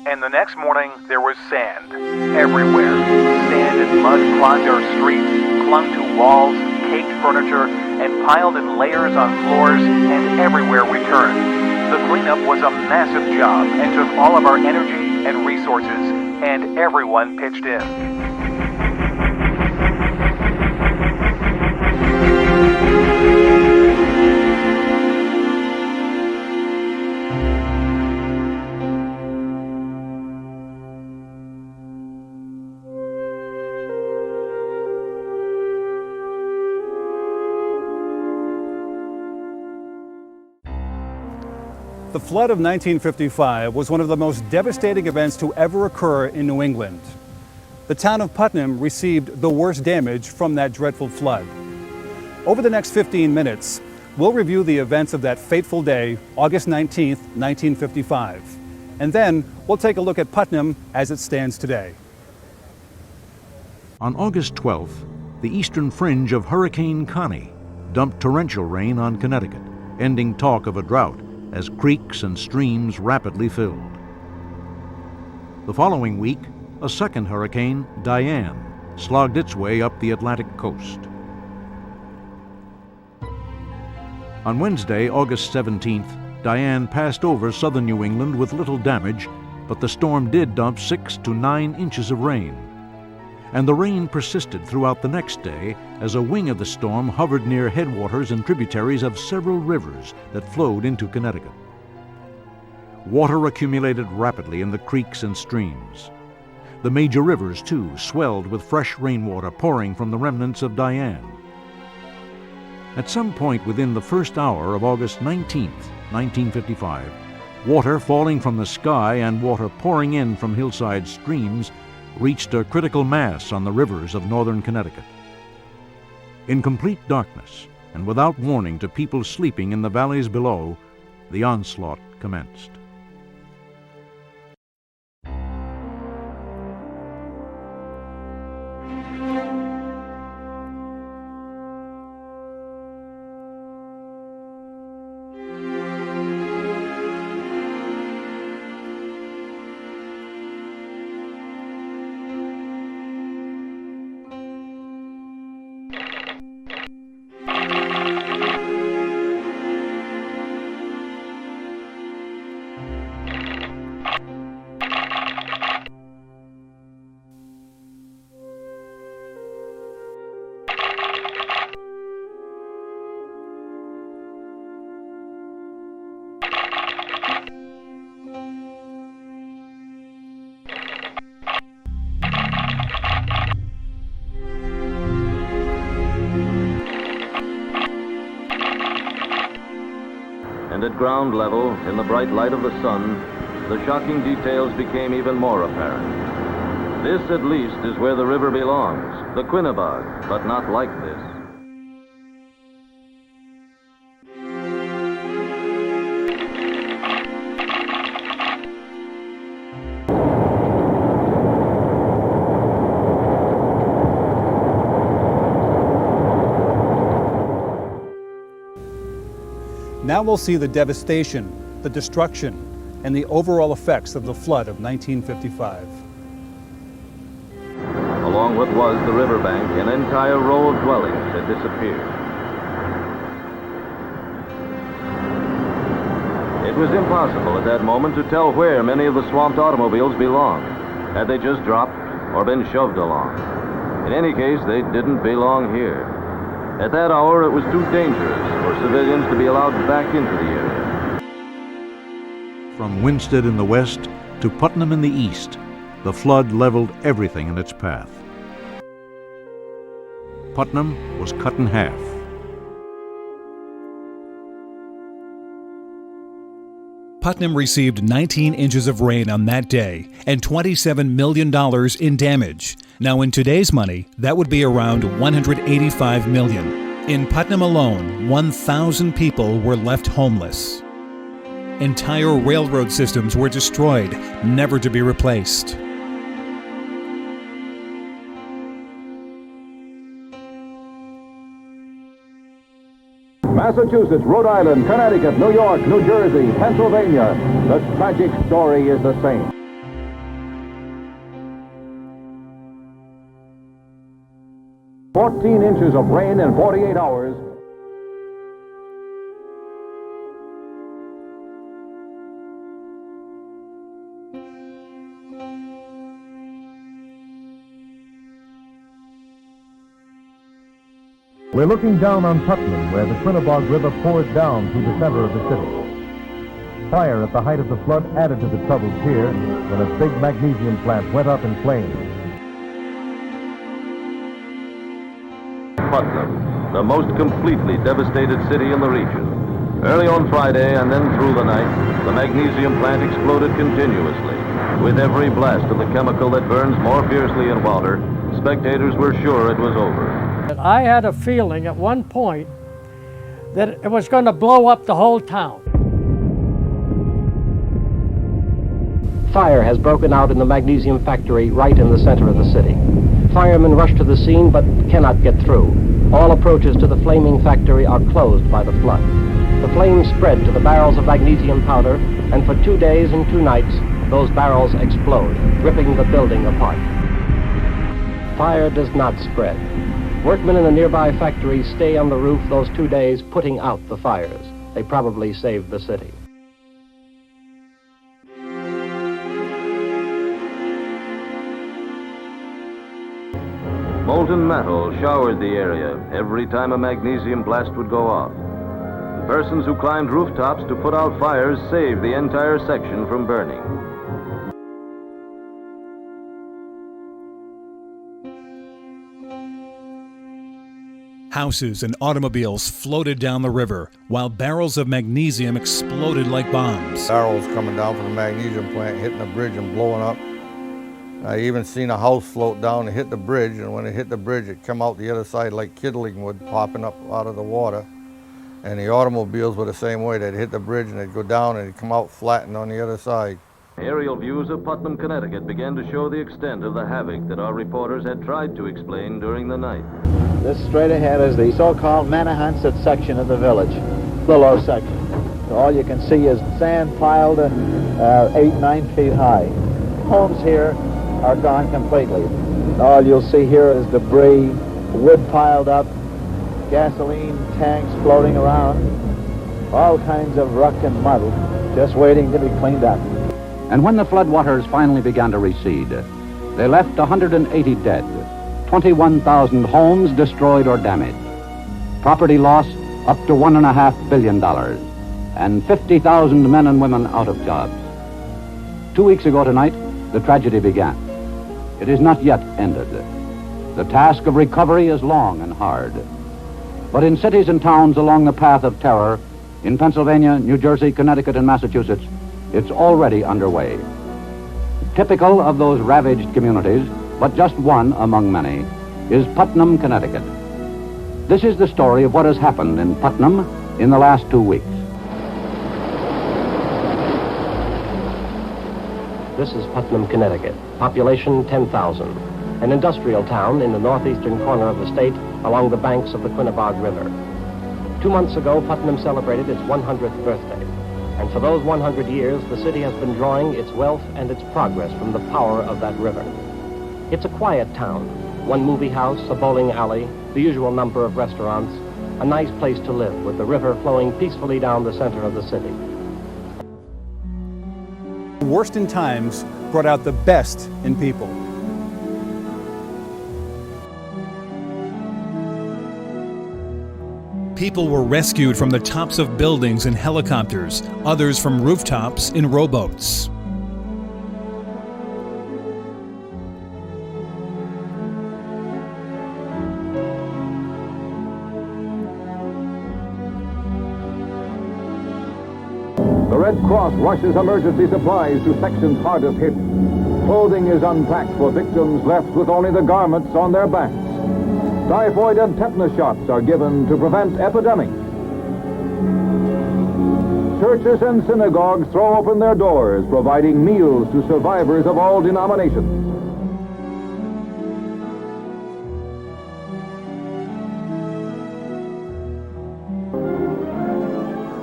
And the next morning, there was sand everywhere. Sand and mud clogged our streets, clung to walls, caked furniture, and piled in layers on floors and everywhere we turned. The cleanup was a massive job and took all of our energy and resources, and everyone pitched in. The flood of 1955 was one of the most devastating events to ever occur in New England. The town of Putnam received the worst damage from that dreadful flood. Over the next 15 minutes, we'll review the events of that fateful day, August 19th, 1955. And then we'll take a look at Putnam as it stands today. On August 12th, the eastern fringe of Hurricane Connie dumped torrential rain on Connecticut, ending talk of a drought as creeks and streams rapidly filled. The following week, a second hurricane, Diane, slogged its way up the Atlantic coast. On Wednesday, August 17th, Diane passed over southern New England with little damage, but the storm did dump 6 to 9 inches of rain. And the rain persisted throughout the next day as a wing of the storm hovered near headwaters and tributaries of several rivers that flowed into Connecticut. Water accumulated rapidly in the creeks and streams. The major rivers, too, swelled with fresh rainwater pouring from the remnants of Diane. At some point within the first hour of August 19th, 1955, water falling from the sky and water pouring in from hillside streams reached a critical mass on the rivers of northern Connecticut. In complete darkness and without warning to people sleeping in the valleys below, the onslaught commenced. And at ground level, in the bright light of the sun, the shocking details became even more apparent. This, at least, is where the river belongs, the Quinebaug, but not like this. Now we'll see the devastation, the destruction, and the overall effects of the flood of 1955. Along what was the riverbank, an entire row of dwellings had disappeared. It was impossible at that moment to tell where many of the swamped automobiles belonged. Had they just dropped or been shoved along? In any case, they didn't belong here. At that hour, it was too dangerous for civilians to be allowed back into the area. From Winsted in the west to Putnam in the east, the flood leveled everything in its path. Putnam was cut in half. Putnam received 19 inches of rain on that day and $27 million in damage. Now in today's money, that would be around $185 million. In Putnam alone, 1,000 people were left homeless. Entire railroad systems were destroyed, never to be replaced. Massachusetts, Rhode Island, Connecticut, New York, New Jersey, Pennsylvania. The tragic story is the same. 14 inches of rain in 48 hours. We're looking down on Putnam, where the Quinnebog River pours down through the center of the city. Fire at the height of the flood added to the troubles here when a big magnesium plant went up in flames. Putnam, the most completely devastated city in the region. Early on Friday and then through the night, the magnesium plant exploded continuously. With every blast of the chemical that burns more fiercely in water, spectators were sure it was over. I had a feeling at one point that it was going to blow up the whole town. Fire has broken out in the magnesium factory right in the center of the city. Firemen rush to the scene but cannot get through. All approaches to the flaming factory are closed by the flood. The flames spread to the barrels of magnesium powder, and for 2 days and 2 nights, those barrels explode, ripping the building apart. Fire does not spread. Workmen in the nearby factories stay on the roof those 2 days putting out the fires. They probably saved the city. Molten metal showered the area every time a magnesium blast would go off. Persons who climbed rooftops to put out fires saved the entire section from burning. Houses and automobiles floated down the river, while barrels of magnesium exploded like bombs. Barrels coming down from the magnesium plant, hitting the bridge and blowing up. I even seen a house float down and hit the bridge, and when it hit the bridge, it come out the other side like kindling wood popping up out of the water. And the automobiles were the same way. They'd hit the bridge and they'd go down and they'd come out flattened on the other side. Aerial views of Putnam, Connecticut began to show the extent of the havoc that our reporters had tried to explain during the night. This straight ahead is the so-called Mannahansett section of the village, the low section. All you can see is sand piled 8-9 feet high. Homes here are gone completely. All you'll see here is debris, wood piled up, gasoline tanks floating around, all kinds of ruck and muddle just waiting to be cleaned up. And when the floodwaters finally began to recede, they left 180 dead, 21,000 homes destroyed or damaged, property loss up to $1.5 billion, and 50,000 men and women out of jobs. 2 weeks ago tonight, the tragedy began. It is not yet ended. The task of recovery is long and hard. But in cities and towns along the path of terror, in Pennsylvania, New Jersey, Connecticut, and Massachusetts, it's already underway. Typical of those ravaged communities, but just one among many, is Putnam, Connecticut. This is the story of what has happened in Putnam in the last 2 weeks. This is Putnam, Connecticut, population 10,000, an industrial town in the northeastern corner of the state along the banks of the Quinnebog River. 2 months ago, Putnam celebrated its 100th birthday, and for those 100 years, the city has been drawing its wealth and its progress from the power of that river. It's a quiet town, one movie house, a bowling alley, the usual number of restaurants, a nice place to live with the river flowing peacefully down the center of the city. The worst in times brought out the best in people. People were rescued from the tops of buildings in helicopters, others from rooftops in rowboats. The Red Cross rushes emergency supplies to sections hardest hit. Clothing is unpacked for victims left with only the garments on their backs. Typhoid and tetanus shots are given to prevent epidemics. Churches and synagogues throw open their doors, providing meals to survivors of all denominations.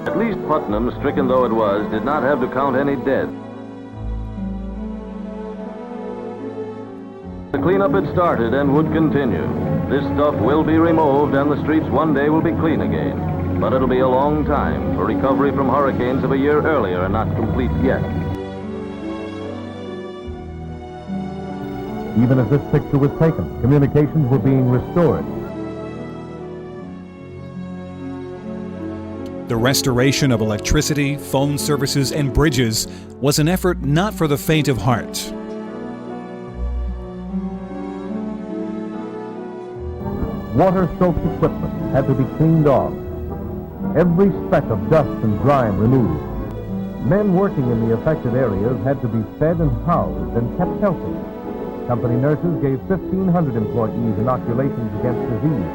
At least Putnam, stricken though it was, did not have to count any dead. The cleanup had started and would continue. This stuff will be removed and the streets one day will be clean again. But it'll be a long time, for recovery from hurricanes of a year earlier are not complete yet. Even as this picture was taken, communications were being restored. The restoration of electricity, phone services, and bridges was an effort not for the faint of heart. Water-soaked equipment had to be cleaned off. Every speck of dust and grime removed. Men working in the affected areas had to be fed and housed and kept healthy. Company nurses gave 1,500 employees inoculations against disease.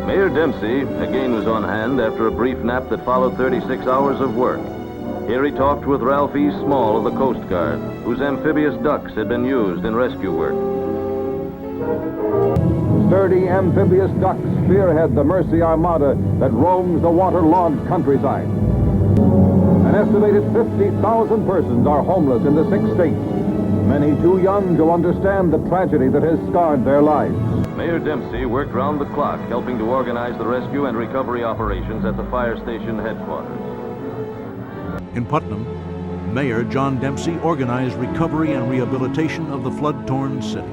Mayor Dempsey again was on hand after a brief nap that followed 36 hours of work. Here he talked with Ralph E. Small of the Coast Guard, whose amphibious ducks had been used in rescue work. Sturdy amphibious ducks spearhead the Mercy Armada that roams the waterlogged countryside. An estimated 50,000 persons are homeless in the 6 states, many too young to understand the tragedy that has scarred their lives. Mayor Dempsey worked round the clock, helping to organize the rescue and recovery operations at the fire station headquarters. In Putnam, Mayor John Dempsey organized recovery and rehabilitation of the flood-torn city.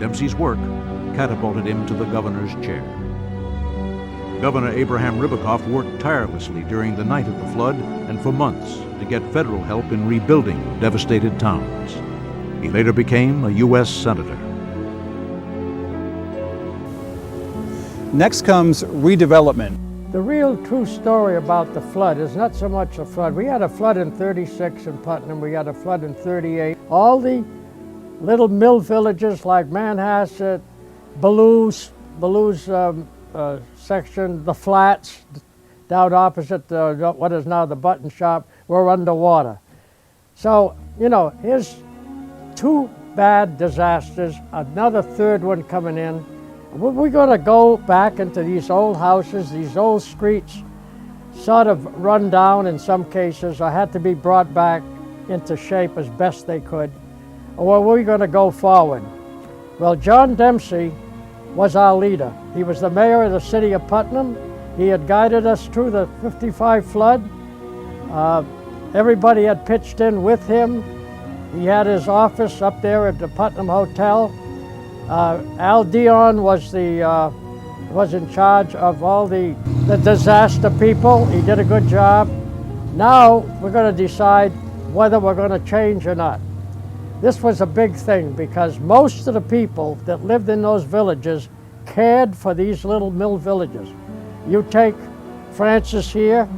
Dempsey's work catapulted him to the governor's chair. Governor Abraham Ribicoff worked tirelessly during the night of the flood and for months to get federal help in rebuilding devastated towns. He later became a U.S. Senator. Next comes redevelopment. The real true story about the flood is not so much a flood. We had a flood in 36 in Putnam, we had a flood in 38. All the little mill villages like Manhasset, Ballew's section, the Flats, down opposite what is now the Button Shop, were underwater. So, you know, here's 2 bad disasters, another 3rd one coming in. We're going to go back into these old houses, these old streets, sort of run down in some cases, or had to be brought back into shape as best they could. Or were we going to go forward? Well, John Dempsey was our leader. He was the mayor of the city of Putnam. He had guided us through the 55 flood. Everybody had pitched in with him. He had his office up there at the Putnam Hotel. Al Dion was in charge of all the disaster people. He did a good job. Now we're going to decide whether we're going to change or not. This was a big thing because most of the people that lived in those villages cared for these little mill villages. You take Francis here,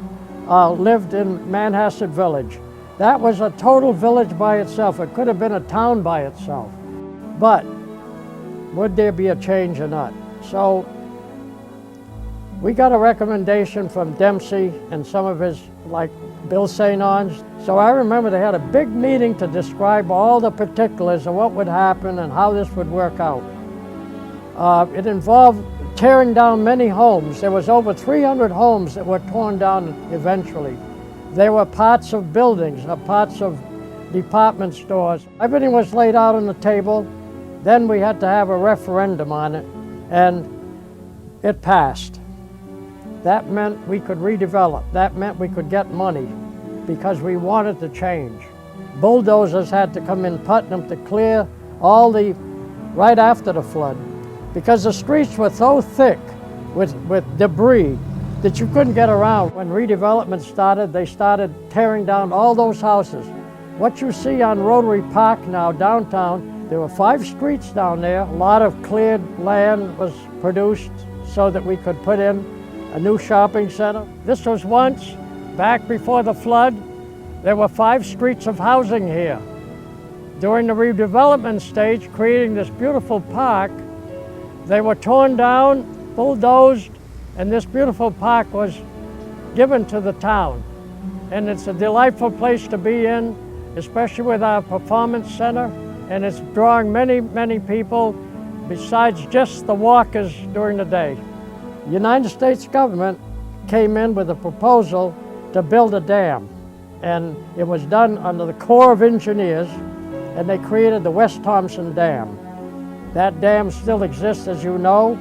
lived in Manhasset Village. That was a total village by itself. It could have been a town by itself. But would there be a change or not? So we got a recommendation from Dempsey and some of his, like Bill St. Onge. So I remember they had a big meeting to describe all the particulars of what would happen and how this would work out. It involved tearing down many homes. There was over 300 homes that were torn down eventually. There were parts of buildings, parts of department stores. Everything was laid out on the table. Then we had to have a referendum on it, and it passed. That meant we could redevelop. That meant we could get money because we wanted to change. Bulldozers had to come in Putnam to clear all right after the flood, because the streets were so thick with debris that you couldn't get around. When redevelopment started, they started tearing down all those houses. What you see on Rotary Park now, downtown, there were 5 streets down there. A lot of cleared land was produced so that we could put in a new shopping center. This was once, back before the flood, there were 5 streets of housing here. During the redevelopment stage, creating this beautiful park, they were torn down, bulldozed, and this beautiful park was given to the town. And it's a delightful place to be in, especially with our performance center. And it's drawing many, many people besides just the walkers during the day. The United States government came in with a proposal to build a dam. And it was done under the Corps of Engineers, and they created the West Thompson Dam. That dam still exists, as you know.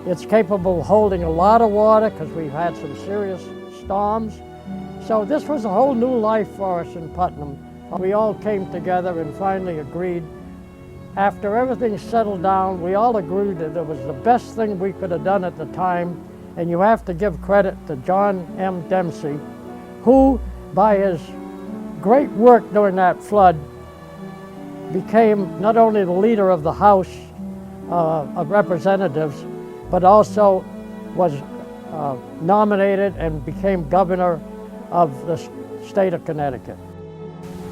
It's capable of holding a lot of water because we've had some serious storms. So this was a whole new life for us in Putnam. We all came together and finally agreed. After everything settled down, we all agreed that it was the best thing we could have done at the time. And you have to give credit to John M. Dempsey, who, by his great work during that flood, became not only the leader of the House of Representatives, but also was nominated and became governor of the state of Connecticut.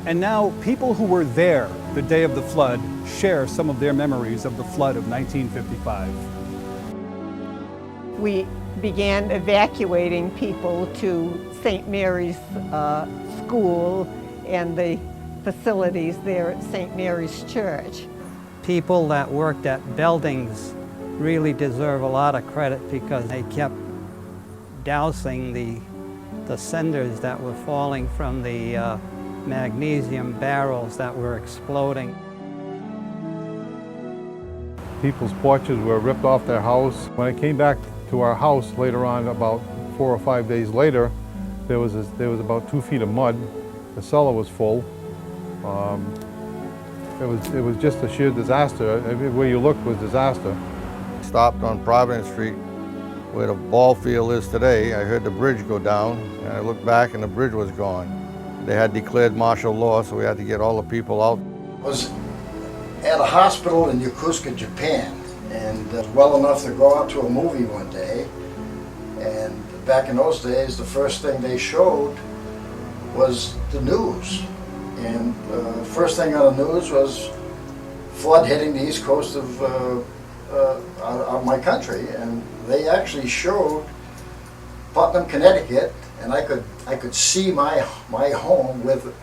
And now people who were there the day of the flood share some of their memories of the flood of 1955. We began evacuating people to St. Mary's School and the facilities there at St. Mary's Church. People that worked at buildings really deserve a lot of credit because they kept dousing the cinders that were falling from the magnesium barrels that were exploding. People's porches were ripped off their house. When I came back to our house later on, about 4 or 5 days later, there was about 2 feet of mud. The cellar was full. It was just a sheer disaster. Everywhere you looked was disaster. Stopped on Providence Street where the ball field is today. I heard the bridge go down and I looked back and the bridge was gone. They had declared martial law, so we had to get all the people out. I was at a hospital in Yokosuka, Japan, and well enough to go out to a movie one day. And back in those days, the first thing they showed was the news. And the first thing on the news was flood hitting the east coast of my country. And they actually showed Putnam, Connecticut, and I could see my home with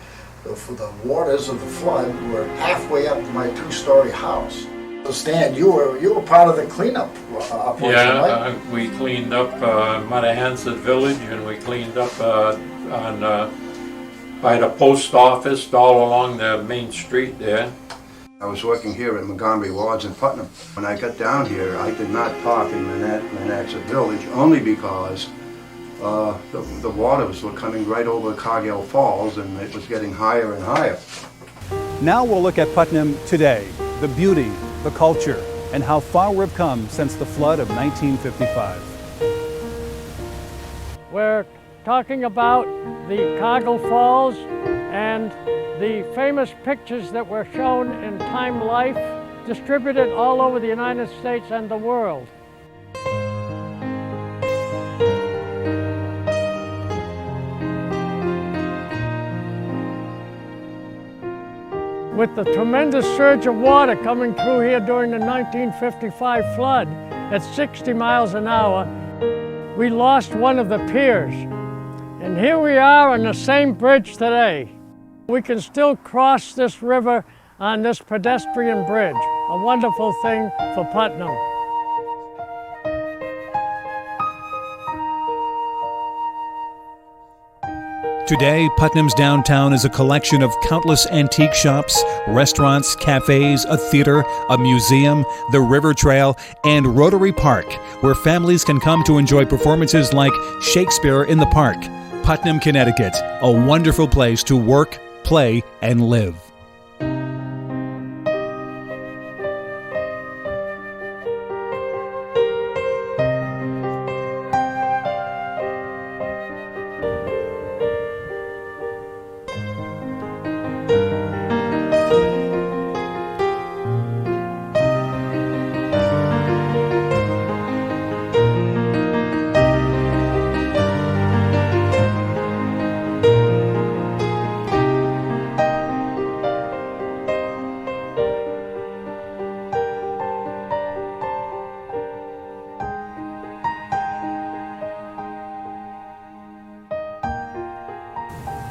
the waters of the flood were halfway up to my 2-story house. So Stan, you were part of the cleanup operation, yeah, right? we cleaned up Matahansett Village, and we cleaned up by the post office all along the main street there. I was working here at Montgomery Wards in Putnam. When I got down here, I did not park in Manassas Village only because the waters were coming right over Cargill Falls and it was getting higher and higher. Now we'll look at Putnam today, the beauty, the culture, and how far we've come since the flood of 1955. We're talking about the Cargill Falls and the famous pictures that were shown in Time Life, distributed all over the United States and the world. With the tremendous surge of water coming through here during the 1955 flood at 60 miles an hour, we lost one of the piers. And here we are on the same bridge today. We can still cross this river on this pedestrian bridge, a wonderful thing for Putnam. Today, Putnam's downtown is a collection of countless antique shops, restaurants, cafes, a theater, a museum, the River Trail, and Rotary Park, where families can come to enjoy performances like Shakespeare in the Park. Putnam, Connecticut, a wonderful place to work, play, and live.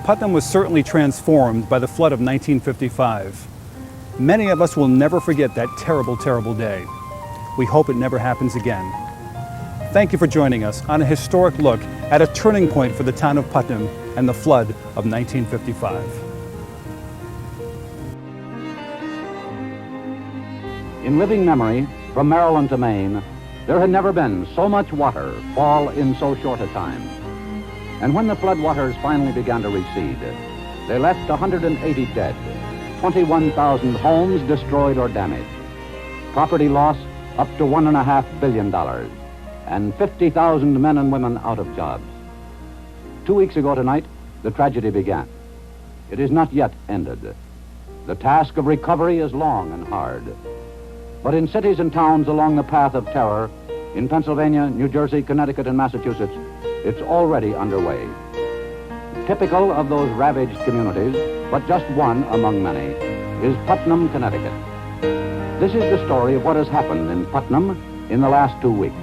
Putnam was certainly transformed by the flood of 1955. Many of us will never forget that terrible, terrible day. We hope it never happens again. Thank you for joining us on a historic look at a turning point for the town of Putnam and the flood of 1955. In living memory, from Maryland to Maine, there had never been so much water fall in so short a time. And when the floodwaters finally began to recede, they left 180 dead, 21,000 homes destroyed or damaged, property loss up to $1.5 billion, and 50,000 men and women out of jobs. 2 weeks ago tonight, the tragedy began. It is not yet ended. The task of recovery is long and hard. But in cities and towns along the path of terror, in Pennsylvania, New Jersey, Connecticut, and Massachusetts, it's already underway. Typical of those ravaged communities, but just one among many, is Putnam, Connecticut. This is the story of what has happened in Putnam in the last 2 weeks.